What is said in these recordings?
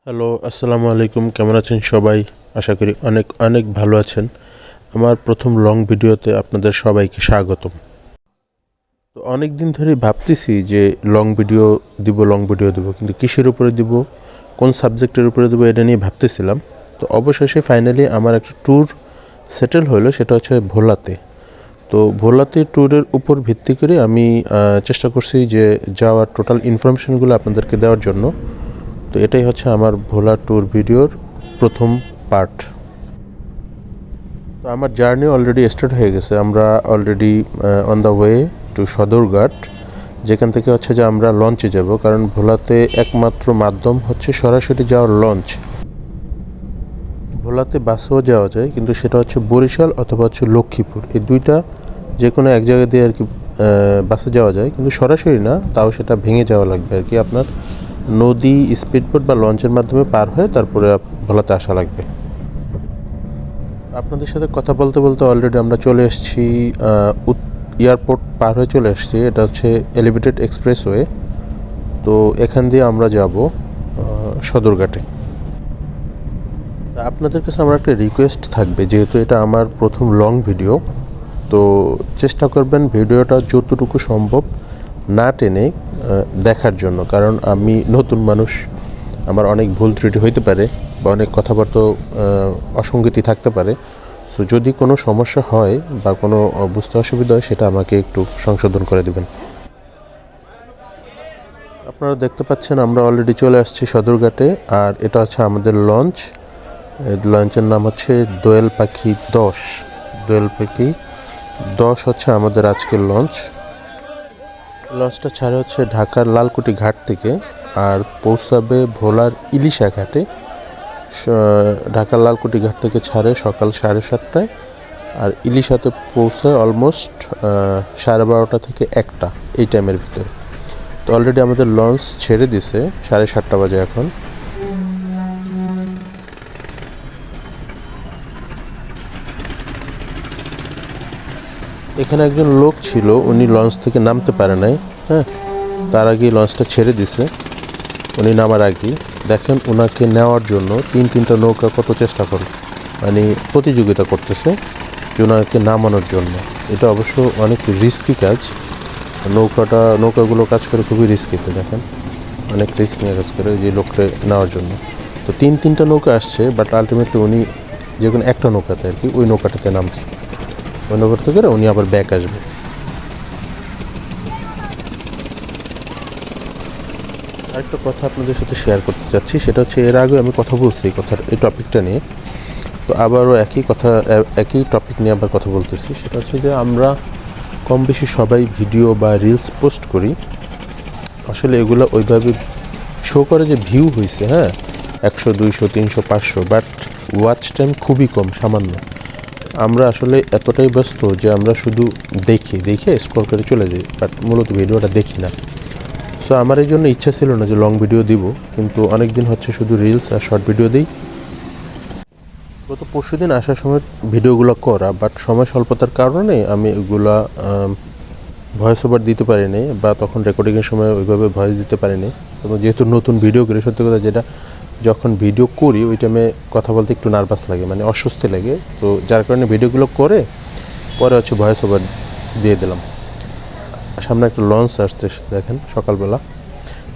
Hello, আসসালামু আলাইকুম। কেমন আছেন সবাই? আশা করি অনেক অনেক ভালো আছেন। আমার প্রথম লং ভিডিওতে আপনাদের সবাইকে স্বাগতম। তো অনেক দিন ধরেই ভাবতেছি যে লং ভিডিও দিব, কিন্তু কিসের উপরে দিব, কোন সাবজেক্টের উপরে দিব, এটা নিয়ে ভাবতেছিলাম। তো অবশেষে ফাইনালি আমার একটা ট্যুর সেটেল হলো, সেটা হচ্ছে ভোলাতে। তো ভোলাতে ট্যুরের উপর ভিত্তি করে আমি চেষ্টা করছি যে যাওয়ার টোটাল ইনফরমেশনগুলো আপনাদেরকে দেওয়ার জন্য। তো এটাই হচ্ছে আমার ভোলা ট্যুর ভিডিওর প্রথম পার্ট। তো আমার জার্নি অলরেডি স্টার্ট হয়ে গেছে। আমরা already on the way to Sadarghat, যেখান থেকে হচ্ছে যে আমরা লঞ্চে যাব, কারণ ভোলাতে একমাত্র মাধ্যম হচ্ছে সরাসরি যাওয়ার লঞ্চ। ভোলাতে বাসেও যাওয়া যায়, কিন্তু সেটা হচ্ছে বরিশাল অথবা হচ্ছে লক্ষ্মীপুর, এই দুইটা যে কোনো এক জায়গা দিয়ে আর কি বাসে যাওয়া যায়, কিন্তু সরাসরি না, তাও সেটা ভেঙে যাওয়া লাগবে আর কি। আপনার নদী, স্পিডবোট বা লঞ্চের মাধ্যমে পার হয়ে তারপরে ভোলাতে আসা লাগবে। আপনাদের সাথে কথা বলতে বলতে অলরেডি আমরা চলে এসেছি, এয়ারপোর্ট পার হয়ে চলে এসেছি। এটা হচ্ছে এলিভেটেড এক্সপ্রেসওয়ে। তো এখান দিয়ে আমরা যাব সদরঘাটে। আপনাদের কাছে আমার একটা রিকোয়েস্ট থাকবে, যেহেতু এটা আমার প্রথম লং ভিডিও, তো চেষ্টা করবেন ভিডিওটা যতটুকু সম্ভব না টেনে দেখার জন্য, কারণ আমি নতুন মানুষ, আমার অনেক ভুল ত্রুটি হইতে পারে বা অনেক কথাবার্তা অসঙ্গতি থাকতে পারে। সো যদি কোনো সমস্যা হয় বা কোনো বুঝতে অসুবিধা হয়, সেটা আমাকে একটু সংশোধন করে দেবেন। আপনারা দেখতে পাচ্ছেন আমরা অলরেডি চলে আসছি সদরঘাটে, আর এটা হচ্ছে আমাদের লঞ্চ। লঞ্চের নাম হচ্ছে দোয়েল পাখি 10। দোয়েল পাখি 10 হচ্ছে আমাদের আজকের লঞ্চ। লঞ্চটা ছাড়ে হচ্ছে ঢাকার লালকুটি ঘাট থেকে, আর পৌঁছাবে ভোলার ইলিশা ঘাটে। ঢাকার লালকুটি ঘাট থেকে ছাড়ে সকাল 7:30টায়, আর ইলিশাতে পৌঁছায় অলমোস্ট 12:30 থেকে 1টা, এই টাইমের ভিতরে। তো অলরেডি আমাদের লঞ্চ ছেড়ে দিছে, 7:30 বাজে এখন। এখানে একজন লোক ছিল, উনি লঞ্চ থেকে নামতে পারে নাই। হ্যাঁ, তার আগেই লঞ্চটা ছেড়ে দিছে। উনি নামার আগেই দেখেন ওনাকে নেওয়ার জন্য তিনটা নৌকা কত চেষ্টা করে, মানে প্রতিযোগিতা করতেছে যে ওনাকে নামানোর জন্য। এটা অবশ্য অনেক রিস্কি কাজ। নৌকাগুলো কাজ করে খুবই রিস্কিতে, দেখেন অনেক রিস্ক নিয়ে কাজ করে যে লোককে নেওয়ার জন্য। তো তিনটা নৌকা আসছে, বাট আলটিমেটলি উনি যে কোনো একটা নৌকাতে আর কি, ওই নৌকাটাতে নামছে। ওই নৌকাটা থেকে উনি আবার ব্যাক আসবে। আরেকটা কথা আপনাদের সাথে শেয়ার করতে চাচ্ছি, সেটা হচ্ছে এর আগে আমি কথা বলছি এই টপিকটা নিয়ে। তো আবারও একই টপিক নিয়ে আবার কথা বলতেছি। সেটা হচ্ছে যে আমরা কম বেশি সবাই ভিডিও বা রিলস পোস্ট করি, আসলে এগুলো ওইভাবে শো করে যে ভিউ হয়েছে, হ্যাঁ, 100, 200, 300, 500, বাট ওয়াচ টাইম খুবই কম, সামান্য। আমরা আসলে এতটাই ব্যস্ত যে আমরা শুধু দেখে স্ক্রল করে চলে যাই, বাট মূলত ভিডিওটা দেখি না। সো আমার এই জন্য ইচ্ছা ছিল না যে লং ভিডিও দিব, কিন্তু অনেক দিন হচ্ছে শুধু রিলস আর শর্ট ভিডিও দিই। গত পরশুদিন আসার সময় ভিডিওগুলো করা, বাট সময় স্বল্পতার কারণে আমি এগুলা ভয়েস ওভার দিতে পারিনি, বা তখন রেকর্ডিংয়ের সময় ওইভাবে ভয়েস দিতে পারিনি। এবং যেহেতু নতুন ভিডিও করি, সত্যি কথা যেটা, যখন ভিডিও করি ওই টাইমে কথা বলতে একটু নার্ভাস লাগে, মানে অস্বস্তি লাগে। তো যার কারণে ভিডিওগুলো করে পরে হচ্ছে ভয়েস ওভার দিয়ে দিলাম। সামনে একটা লঞ্চ আসতে দেখেন সকালবেলা।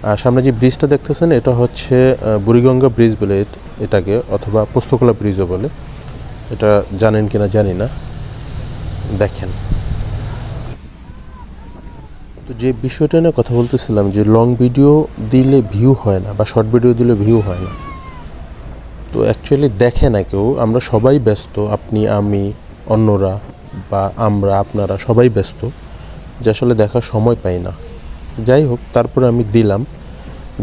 আর সামনে যে ব্রিজটা দেখতেছেন, এটা হচ্ছে বুড়িগঙ্গা ব্রিজ বলে এটাকে, অথবা পোস্তকলা ব্রিজও বলে। এটা জানেন কিনা জানি না, দেখেন। তো যে বিষয়টা নিয়ে কথা বলতেছিলাম, যে লং ভিডিও দিলে ভিউ হয় না বা শর্ট ভিডিও দিলে ভিউ হয় না, তো অ্যাকচুয়ালি দেখে না কেউ। আমরা সবাই ব্যস্ত, আপনি, আমি, অন্যরা, বা আপনারা সবাই ব্যস্ত, যে আসলে দেখার সময় পাই না। যাই হোক, তারপরে আমি দিলাম।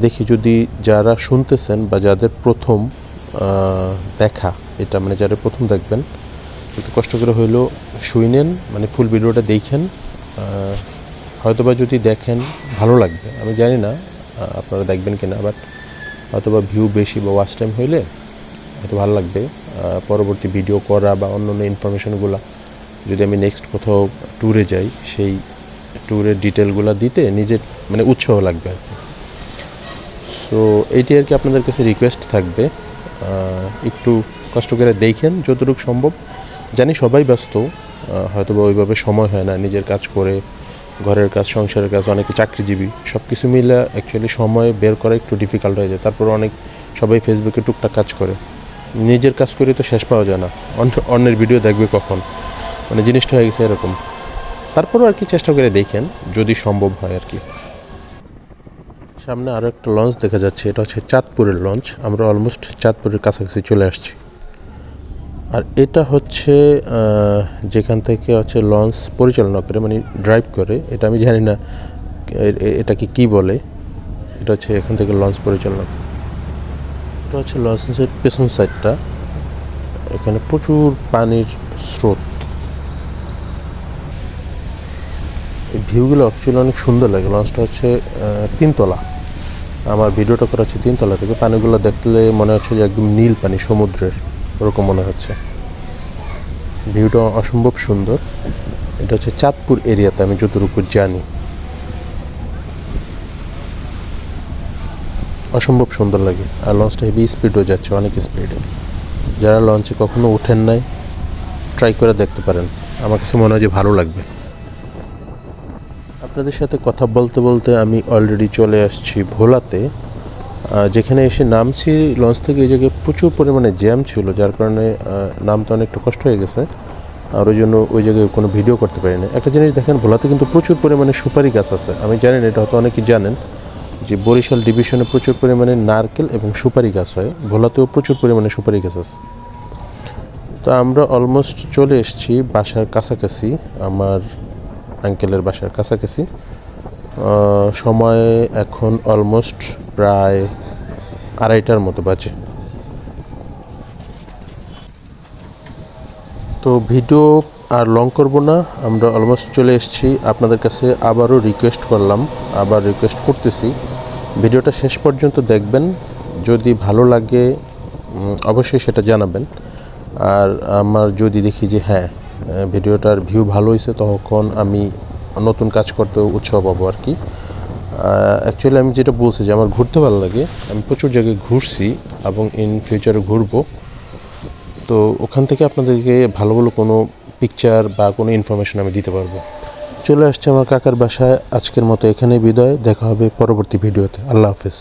দেখি যদি যারা শুনতেছেন বা যাদের প্রথম দেখা এটা, মানে যারা প্রথম দেখবেন, একটু কষ্ট করে হইলেও শুনেন, মানে ফুল ভিডিওটা দেখেন। হয়তোবা যদি দেখেন ভালো লাগবে, আমি জানি না আপনারা দেখবেন কিনা, বাট হয়তোবা ভিউ বেশি বা ওয়াচ টাইম হইলে হয়তো ভালো লাগবে। পরবর্তী ভিডিও করা বা অন্য ইনফরমেশনগুলো, যদি আমি নেক্সট কোথাও ট্যুরে যাই, সেই ট্যুরের ডিটেলগুলো দিতে নিজের মানে উৎসাহ লাগবে আর কি। সো সো এইটি আর কি আপনাদের কাছে রিকোয়েস্ট থাকবে, একটু কষ্ট করে দেখেন যতটুকু সম্ভব। জানি সবাই ব্যস্ত, হয়তো বা ওইভাবে সময় হয় না, নিজের কাজ করে, ঘরের কাজ, সংসারের কাজ, অনেকে চাকরিজীবী, সব কিছু মিলে অ্যাকচুয়ালি সময় বের করা একটু ডিফিকাল্ট হয়ে যায়। তারপর সবাই ফেসবুকে টুকটাক কাজ করে, নিজের কাজ করে তো শেষ পাওয়া যায় না, অন্যের ভিডিও দেখবে কখন, মানে জিনিসটা হয়ে গেছে এরকম। তারপরও আর কি চেষ্টা করে দেখেন যদি সম্ভব হয় আর কি। সামনে আরও একটা লঞ্চ দেখা যাচ্ছে, এটা হচ্ছে চাঁদপুরের লঞ্চ। আমরা অলমোস্ট চাঁদপুরের কাছাকাছি চলে আসছি। আর এটা হচ্ছে যেখান থেকে হচ্ছে লঞ্চ পরিচালনা করে, মানে ড্রাইভ করে, এটা আমি জানি না এটাকে কি বলে। এটা হচ্ছে এখান থেকে লঞ্চ পরিচালনা। এটা হচ্ছে লঞ্চের পেছন সাইডটা, এখানে প্রচুর পানির স্রোত। এই ভিউগুলো অ্যাকচুয়ালি অনেক সুন্দর লাগে। লঞ্চটা হচ্ছে 3 তলা, আমার ভিডিওটা করা হচ্ছে 3 তলা থেকে। পানিগুলো দেখলে মনে হচ্ছে যে একদম নীল পানি, সমুদ্রের ওরকম মনে হচ্ছে। ভিউটা অসম্ভব সুন্দর। এটা হচ্ছে চাঁদপুর এরিয়াতে আমি যতটুকু জানি, অসম্ভব সুন্দর লাগে। আর লঞ্চটা হেভি স্পিডও যাচ্ছে, অনেক স্পিডে। যারা লঞ্চে কখনো ওঠেন নাই, ট্রাই করে দেখতে পারেন, আমার কাছে মনে হয় যে ভালো লাগবে। আপনাদের সাথে কথা বলতে বলতে আমি অলরেডি চলে আসছি ভোলাতে। যেখানে এসে নামছি লঞ্চ থেকে, এই জায়গায় প্রচুর পরিমাণে জ্যাম ছিল, যার কারণে নামতে অনেকটা কষ্ট হয়ে গেছে। আর ওই জন্য ওই জায়গায় কোনো ভিডিও করতে পারি না। একটা জিনিস দেখেন, ভোলাতে কিন্তু প্রচুর পরিমাণে সুপারি গাছ আছে। আমি জানি না, এটা হয়তো অনেকেই জানেন যে বরিশাল ডিভিশনে প্রচুর পরিমাণে নারকেল এবং সুপারি গাছ হয়, ভোলাতেও প্রচুর পরিমাণে সুপারি গাছ আছে। তো আমরা অলমোস্ট চলে এসেছি বাসার কাছাকাছি, আমার আঙ্কেলের বাসার কাছাকাছি। সময় এখন অলমোস্ট প্রায় 2:30টার মতো বাজে। তো ভিডিও আর লং করব না, আমরা অলমোস্ট চলে এসেছি। আপনাদের কাছে আবারও রিকোয়েস্ট করতেছি, ভিডিওটা শেষ পর্যন্ত দেখবেন। যদি ভালো লাগে অবশ্যই সেটা জানাবেন। আর আমার যদি দেখি যে হ্যাঁ, ভিডিওটার ভিউ ভালো হয়েছে, তখন আমি নতুন কাজ করতে উৎসাহ পাবো আর কি। অ্যাকচুয়ালি আমি যেটা বলছি যে আমার ঘুরতে ভালো লাগে, আমি প্রচুর জায়গায় ঘুরছি এবং ইন ফিউচারে ঘুরবো। তো ওখান থেকে আপনাদেরকে ভালো ভালো কোনো পিকচার বা কোনো ইনফরমেশন আমি দিতে পারবো। চলে আসছে আমার কাকার বাসায়। আজকের মতো এখানেই বিদায়, দেখা হবে পরবর্তী ভিডিওতে। আল্লাহ হাফেজ।